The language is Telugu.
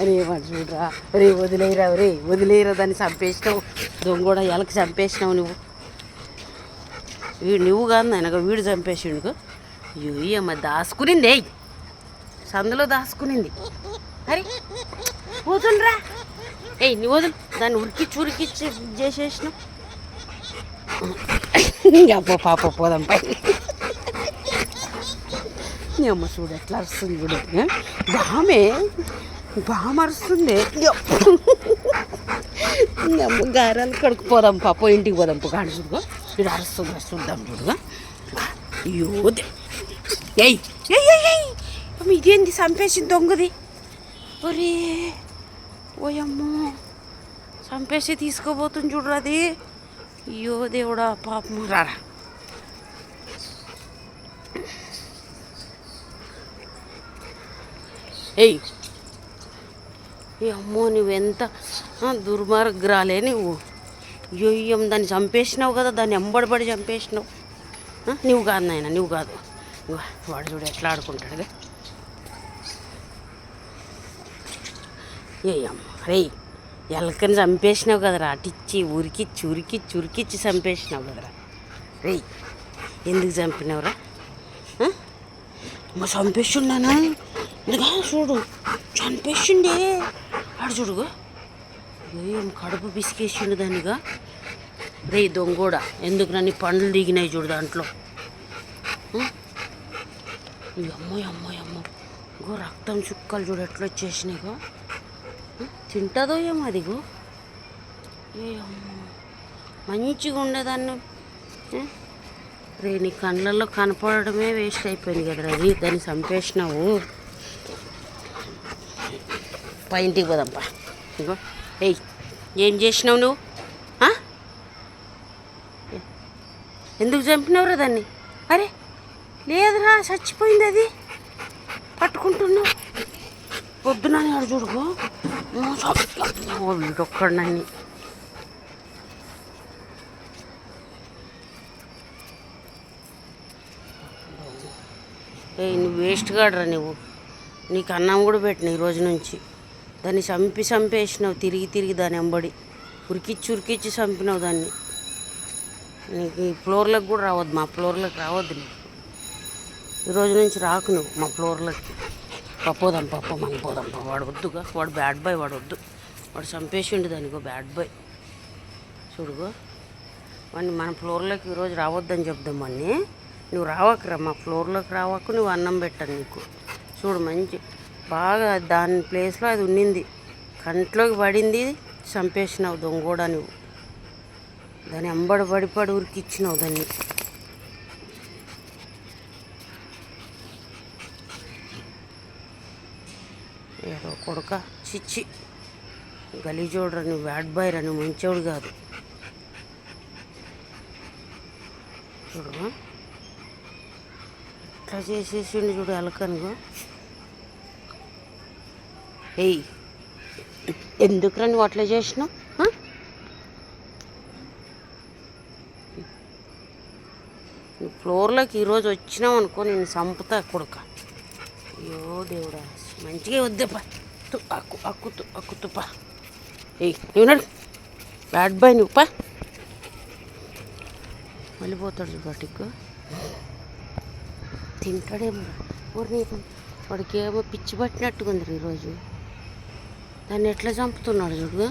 అరే వాడు చూడరా, రే వదిలేరా, రే వదిలేరా, దాన్ని చంపేసినావు. దొంగ కూడా ఎలకి చంపేసినావు నువ్వు. నువ్వు కాదు నాయనక వీడు చంపేసిండు. అమ్మ దాసుకునింది, సందులో దాసుకునింది. అరే వదులురా, నువ్వు వదులు. దాన్ని ఉరికిచ్చి చేసేసినావు. అబ్బో పాప పోదాం పై. అమ్మ చూడు ఎట్లా అరుస్తుంది, చూడు బాగా అరుస్తుంది. అమ్మ గారాలు కడుక్కుపోదాం పాప, ఇంటికి పోదాం కాడు. చూడుగా వీడు అరుస్తుంది, చూద్దాం చూడుగా. అయ్యోదే ఇదేంది చంపేసింది దొంగది. ఒరే ఓయమ్మో చంపేసి తీసుకోబోతుంది చూడరా అది. అయ్యో దేవుడా పాపం. రారా అమ్మో నువ్వెంత దుర్మార్గురాలే నువ్వు. అయ్యో దాన్ని చంపేసినావు కదా, దాన్ని ఎంబడిపడి చంపేసినావు. నువ్వు కాదు నాయన, నువ్వు కాదు. వాడు చూడు ఎట్లా ఆడుకుంటాడుగా. అమ్మ రే ఎలకని చంపేసినావు కదరా, అటిచ్చి ఉరికిచ్చి చంపేసినావు కదరా. రే ఎందుకు చంపినావురా? అమ్మ చంపేసిండానా? ఎందుకా చూడు చంపేసిండే. ఆడు చూడుగా కడుపు పిసికేసిండు దానిగా. రే దొంగోడా, ఎందుకు నన్ను పండ్లు దిగినాయి చూడు దాంట్లో. అమ్మో రక్తం చుక్కలు చూడు ఎట్లా వచ్చేసినాయిగో. తింటుందో ఏమో అదిగో. అమ్మో మంచిగా ఉండేదాన్ని. రే నీ కళ్ళల్లో కనపడమే వేస్ట్ అయిపోయింది కదరా. రీ దాన్ని చంపేసినావు. ఇంటికి పోదాంపా. ఇగో ఏం చేసినావు నువ్వు? ఎందుకు చంపినావురా దాన్ని? అరే లేదురా చచ్చిపోయింది అది. పట్టుకుంటున్నావు పొద్దున ఆడు చూడుకో. వీడొక్కడు నన్ను. నువ్వు వేస్ట్ కాడరా నువ్వు. నీకు అన్నం కూడా పెట్టిన ఈరోజు నుంచి. దాన్ని చంపేసినావు తిరిగి దాని ఎంబడి ఉరికిచ్చి చంపినావు దాన్ని. నీకు ఈ ఫ్లోర్లకు కూడా రావద్దు, మా ఫ్లోర్లకు రావద్దు నీకు. ఈరోజు నుంచి రాకు నువ్వు మా ఫ్లోర్లకి. పోదాం మనం పోదాం. వాడు వద్దుగా, వాడు బ్యాడ్ బాయ్, వాడు వద్దు. వాడు చంపేసిండు దానికో బ్యాడ్ బాయ్. చూడుగో వాడిని మన ఫ్లోర్లోకి ఈరోజు రావద్దని చెప్దాం. వాడిని నువ్వు రావకరా, మా ఫ్లోర్లోకి రావకు. నువ్వు అన్నం పెట్టాను నీకు. చూడు మంచి బాగా దాని ప్లేస్లో అది ఉండింది, కంట్లోకి పడింది, చంపేసినావు దొంగోడా నువ్వు. దాన్ని అంబడి పడిపడి ఉరికిచ్చినావు దాన్ని. ఏదో కొడుక చిచ్చి గలీజోడురా నువ్వు, బ్యాడ్ బాయ్ రా నువ్వు, మంచోడు కాదు. చూడు ఇట్లా చేసేసిండు చూడు ఎలకనుగో. ఎందుకురా నువ్వు అట్లా చేసినావు? నువ్వు ఫ్లోర్లోకి ఈరోజు వచ్చినావు అనుకో, నేను చంపుతా కొడుక. అయ్యో దేవుడా మంచిగా వద్దేపా. అక్కుతుపా. నువ్వు నడు బ్యాడ్ బాయ్ నువ్వు పా. వెళ్ళిపోతాడు చూడు అటుకు. తింటాడేమో ఊరిని. వాడికి ఏమో పిచ్చి పట్టినట్టుగా ఉంది ఈరోజు. దాన్ని ఎట్లా చంపుతున్నాడు చూడుగా.